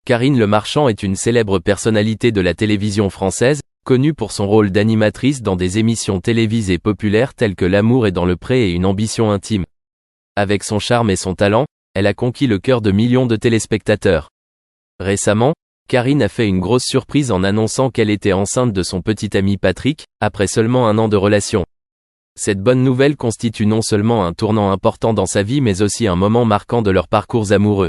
Karine Le Marchand est une célèbre personnalité de la télévision française, connue pour son rôle d'animatrice dans des émissions télévisées populaires telles que L'amour est dans le pré et Une ambition intime. Avec son charme et son talent, elle a conquis le cœur de millions de téléspectateurs. Récemment, Karine a fait une grosse surprise en annonçant qu'elle était enceinte de son petit ami Patrick, après seulement 1 an de relation. Cette bonne nouvelle constitue non seulement un tournant important dans sa vie mais aussi un moment marquant de leurs parcours amoureux.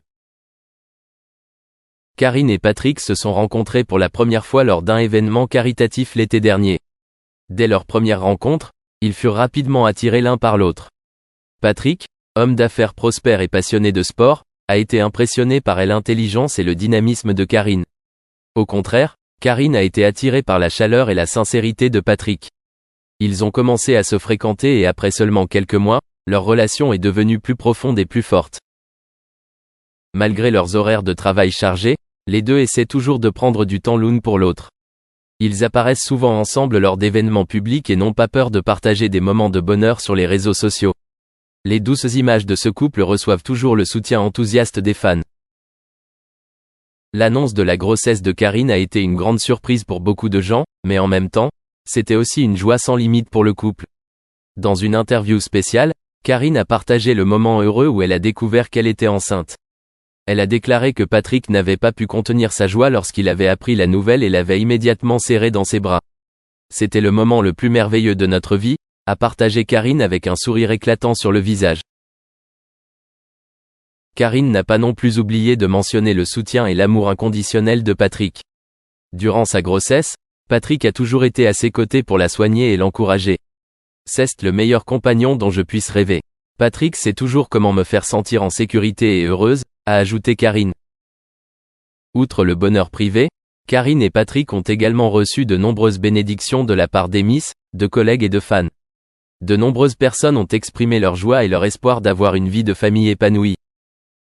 Karine et Patrick se sont rencontrés pour la première fois lors d'un événement caritatif l'été dernier. Dès leur première rencontre, ils furent rapidement attirés l'un par l'autre. Patrick, homme d'affaires prospère et passionné de sport, a été impressionné par l'intelligence et le dynamisme de Karine. Au contraire, Karine a été attirée par la chaleur et la sincérité de Patrick. Ils ont commencé à se fréquenter et après seulement quelques mois, leur relation est devenue plus profonde et plus forte. Malgré leurs horaires de travail chargés, les deux essaient toujours de prendre du temps l'une pour l'autre. Ils apparaissent souvent ensemble lors d'événements publics et n'ont pas peur de partager des moments de bonheur sur les réseaux sociaux. Les douces images de ce couple reçoivent toujours le soutien enthousiaste des fans. L'annonce de la grossesse de Karine a été une grande surprise pour beaucoup de gens, mais en même temps, c'était aussi une joie sans limite pour le couple. Dans une interview spéciale, Karine a partagé le moment heureux où elle a découvert qu'elle était enceinte. Elle a déclaré que Patrick n'avait pas pu contenir sa joie lorsqu'il avait appris la nouvelle et l'avait immédiatement serré dans ses bras. C'était le moment le plus merveilleux de notre vie, a partagé Karine avec un sourire éclatant sur le visage. Karine n'a pas non plus oublié de mentionner le soutien et l'amour inconditionnel de Patrick. Durant sa grossesse, Patrick a toujours été à ses côtés pour la soigner et l'encourager. C'est le meilleur compagnon dont je puisse rêver. Patrick sait toujours comment me faire sentir en sécurité et heureuse, a ajouté Karine. Outre le bonheur privé, Karine et Patrick ont également reçu de nombreuses bénédictions de la part d'émisses, de collègues et de fans. De nombreuses personnes ont exprimé leur joie et leur espoir d'avoir une vie de famille épanouie.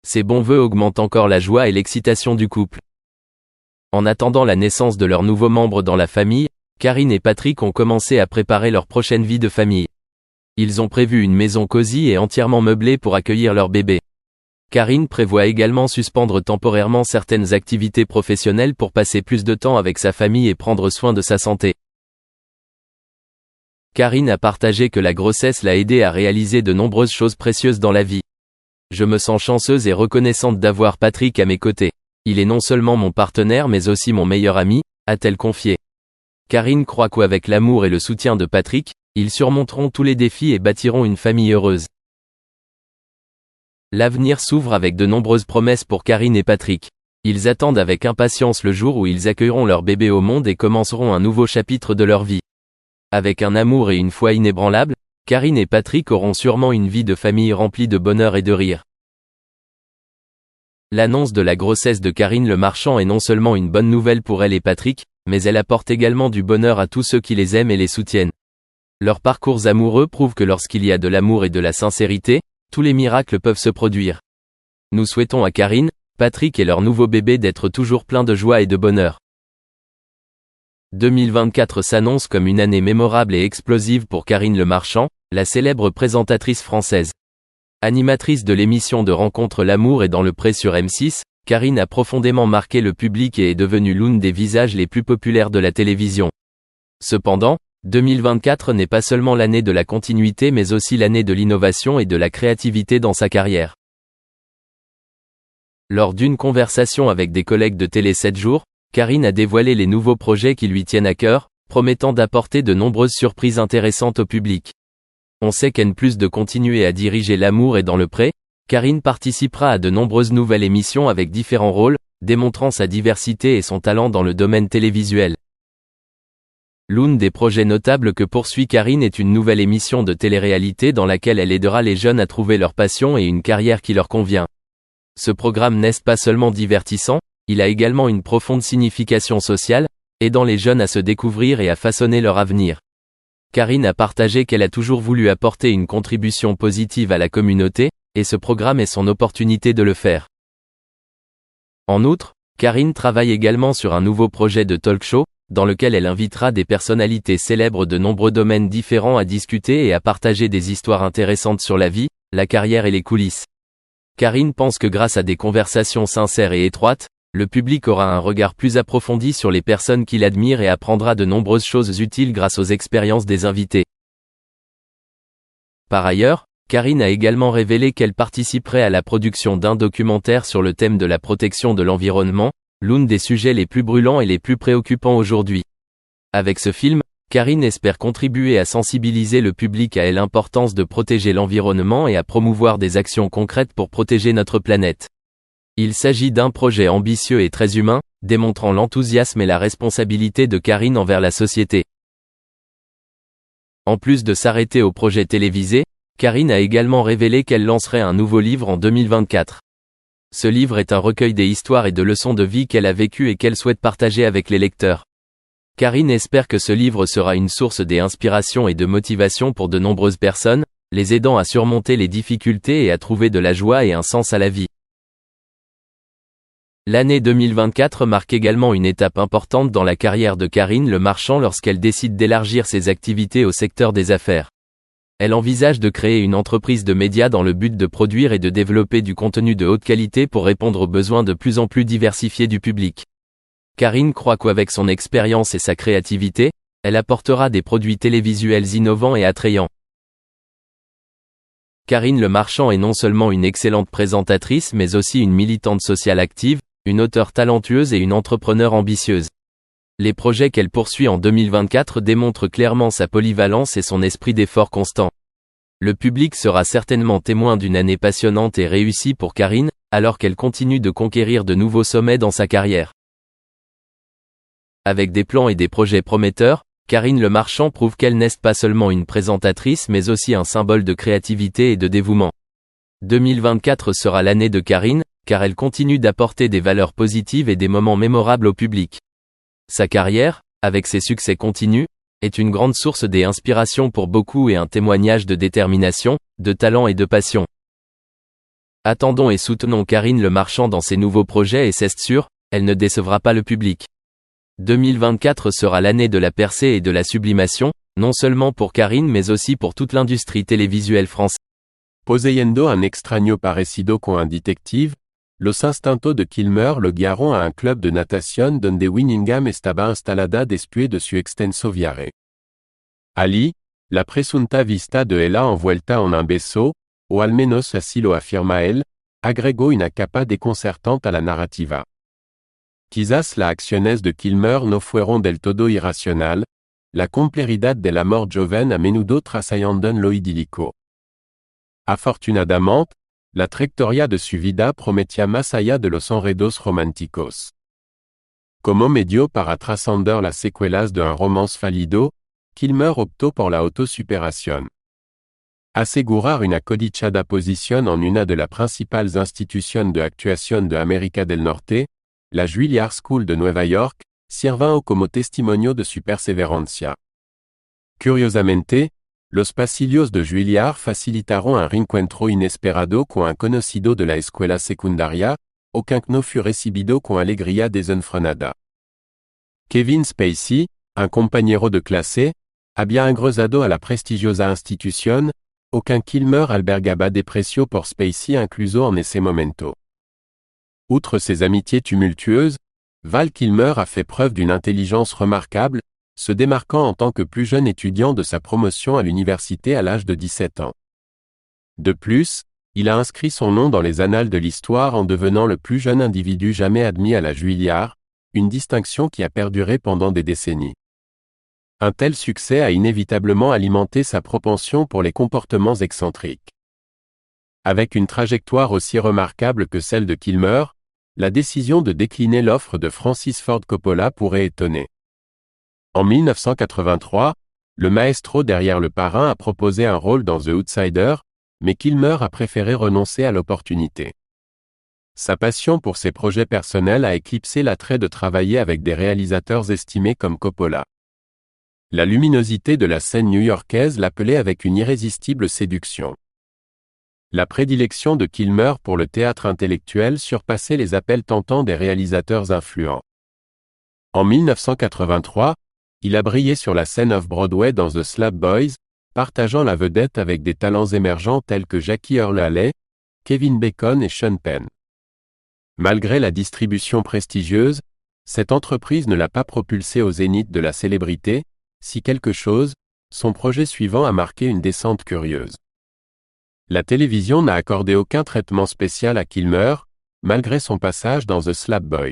Ces bons vœux augmentent encore la joie et l'excitation du couple. En attendant la naissance de leur nouveau membre dans la famille, Karine et Patrick ont commencé à préparer leur prochaine vie de famille. Ils ont prévu une maison cosy et entièrement meublée pour accueillir leur bébé. Karine prévoit également suspendre temporairement certaines activités professionnelles pour passer plus de temps avec sa famille et prendre soin de sa santé. Karine a partagé que la grossesse l'a aidée à réaliser de nombreuses choses précieuses dans la vie. Je me sens chanceuse et reconnaissante d'avoir Patrick à mes côtés. Il est non seulement mon partenaire mais aussi mon meilleur ami, a-t-elle confié. Karine croit qu'avec l'amour et le soutien de Patrick, ils surmonteront tous les défis et bâtiront une famille heureuse. L'avenir s'ouvre avec de nombreuses promesses pour Karine et Patrick. Ils attendent avec impatience le jour où ils accueilleront leur bébé au monde et commenceront un nouveau chapitre de leur vie. Avec un amour et une foi inébranlables, Karine et Patrick auront sûrement une vie de famille remplie de bonheur et de rire. L'annonce de la grossesse de Karine Le Marchand est non seulement une bonne nouvelle pour elle et Patrick, mais elle apporte également du bonheur à tous ceux qui les aiment et les soutiennent. Leurs parcours amoureux prouvent que lorsqu'il y a de l'amour et de la sincérité, tous les miracles peuvent se produire. Nous souhaitons à Karine, Patrick et leur nouveau bébé d'être toujours pleins de joie et de bonheur. 2024 s'annonce comme une année mémorable et explosive pour Karine Le Marchand, la célèbre présentatrice française. Animatrice de l'émission de rencontre L'amour est dans le pré sur M6, Karine a profondément marqué le public et est devenue l'une des visages les plus populaires de la télévision. Cependant, 2024 n'est pas seulement l'année de la continuité mais aussi l'année de l'innovation et de la créativité dans sa carrière. Lors d'une conversation avec des collègues de Télé 7 jours, Karine a dévoilé les nouveaux projets qui lui tiennent à cœur, promettant d'apporter de nombreuses surprises intéressantes au public. On sait qu'en plus de continuer à diriger L'amour est dans le pré, Karine participera à de nombreuses nouvelles émissions avec différents rôles, démontrant sa diversité et son talent dans le domaine télévisuel. L'un des projets notables que poursuit Karine est une nouvelle émission de télé-réalité dans laquelle elle aidera les jeunes à trouver leur passion et une carrière qui leur convient. Ce programme n'est pas seulement divertissant, il a également une profonde signification sociale, aidant les jeunes à se découvrir et à façonner leur avenir. Karine a partagé qu'elle a toujours voulu apporter une contribution positive à la communauté, et ce programme est son opportunité de le faire. En outre, Karine travaille également sur un nouveau projet de talk show, dans lequel elle invitera des personnalités célèbres de nombreux domaines différents à discuter et à partager des histoires intéressantes sur la vie, la carrière et les coulisses. Karine pense que grâce à des conversations sincères et étroites, Le public aura un regard plus approfondi sur les personnes qu'il admire et apprendra de nombreuses choses utiles grâce aux expériences des invités. Par ailleurs, Karine a également révélé qu'elle participerait à la production d'un documentaire sur le thème de la protection de l'environnement, l'un des sujets les plus brûlants et les plus préoccupants aujourd'hui. Avec ce film, Karine espère contribuer à sensibiliser le public à l'importance de protéger l'environnement et à promouvoir des actions concrètes pour protéger notre planète. Il s'agit d'un projet ambitieux et très humain, démontrant l'enthousiasme et la responsabilité de Karine envers la société. En plus de s'arrêter au projet télévisé, Karine a également révélé qu'elle lancerait un nouveau livre en 2024. Ce livre est un recueil des histoires et de leçons de vie qu'elle a vécues et qu'elle souhaite partager avec les lecteurs. Karine espère que ce livre sera une source d'inspiration et de motivation pour de nombreuses personnes, les aidant à surmonter les difficultés et à trouver de la joie et un sens à la vie. L'année 2024 marque également une étape importante dans la carrière de Karine Le Marchand lorsqu'elle décide d'élargir ses activités au secteur des affaires. Elle envisage de créer une entreprise de médias dans le but de produire et de développer du contenu de haute qualité pour répondre aux besoins de plus en plus diversifiés du public. Karine croit qu'avec son expérience et sa créativité, elle apportera des produits télévisuels innovants et attrayants. Karine Le Marchand est non seulement une excellente présentatrice mais aussi une militante sociale active, une auteure talentueuse et une entrepreneure ambitieuse. Les projets qu'elle poursuit en 2024 démontrent clairement sa polyvalence et son esprit d'effort constant. Le public sera certainement témoin d'une année passionnante et réussie pour Karine, alors qu'elle continue de conquérir de nouveaux sommets dans sa carrière. Avec des plans et des projets prometteurs, Karine Le Marchand prouve qu'elle n'est pas seulement une présentatrice mais aussi un symbole de créativité et de dévouement. 2024 sera l'année de Karine, car elle continue d'apporter des valeurs positives et des moments mémorables au public. Sa carrière, avec ses succès continus, est une grande source d'inspiration pour beaucoup et un témoignage de détermination, de talent et de passion. Attendons et soutenons Karine Le Marchand dans ses nouveaux projets et c'est sûr, elle ne décevra pas le public. 2024 sera l'année de la percée et de la sublimation, non seulement pour Karine mais aussi pour toute l'industrie télévisuelle française. Poseyendo un extraño parecido con un detective, los instintos de Kilmer lo guiaron a un club de natación donde Winningham estaba instalada después de su extenso viaje. Ali, la presunta vista de ella envuelta en un beso, o al menos así lo afirma él, agregó una capa desconcertante a la narrativa. Quizás las acciones de Kilmer no fueron del todo irracional, la complejidad del amor joven a menudo trascienden lo idílico. Afortunadamente, la trayectoria de su vida prometía más allá de los enredos románticos. Como medio para trascender las secuelas de un romance fallido, Kilmer optó por la autosuperación. Asegurar una codiciada posición en una de las principales instituciones de actuación de América del Norte, la Juilliard School de Nueva York, sirvió como testimonio de su perseverancia. Curiosamente, los pasillos de Juilliard facilitaron un reencuentro inesperado con un conocido de la escuela secundaria, aucun que no fut recibido con alegría desenfrenada. Kevin Spacey, un compañero de clase, había ingresado a la prestigiosa institución, aucun Kilmer albergaba deprecio por Spacey incluso en ese momento. Outre ses amitiés tumultueuses, Val Kilmer a fait preuve d'une intelligence remarquable, se démarquant en tant que plus jeune étudiant de sa promotion à l'université à l'âge de 17 ans. De plus, il a inscrit son nom dans les annales de l'histoire en devenant le plus jeune individu jamais admis à la Juilliard, une distinction qui a perduré pendant des décennies. Un tel succès a inévitablement alimenté sa propension pour les comportements excentriques. Avec une trajectoire aussi remarquable que celle de Kilmer, la décision de décliner l'offre de Francis Ford Coppola pourrait étonner. En 1983, le maestro derrière Le Parrain a proposé un rôle dans The Outsider, mais Kilmer a préféré renoncer à l'opportunité. Sa passion pour ses projets personnels a éclipsé l'attrait de travailler avec des réalisateurs estimés comme Coppola. La luminosité de la scène new-yorkaise l'appelait avec une irrésistible séduction. La prédilection de Kilmer pour le théâtre intellectuel surpassait les appels tentants des réalisateurs influents. En 1983, il a brillé sur la scène off-Broadway dans The Slap Boys, partageant la vedette avec des talents émergents tels que Jackie Earle Haley, Kevin Bacon et Sean Penn. Malgré la distribution prestigieuse, cette entreprise ne l'a pas propulsé au zénith de la célébrité, si quelque chose, son projet suivant a marqué une descente curieuse. La télévision n'a accordé aucun traitement spécial à Kilmer, malgré son passage dans The Slap Boys.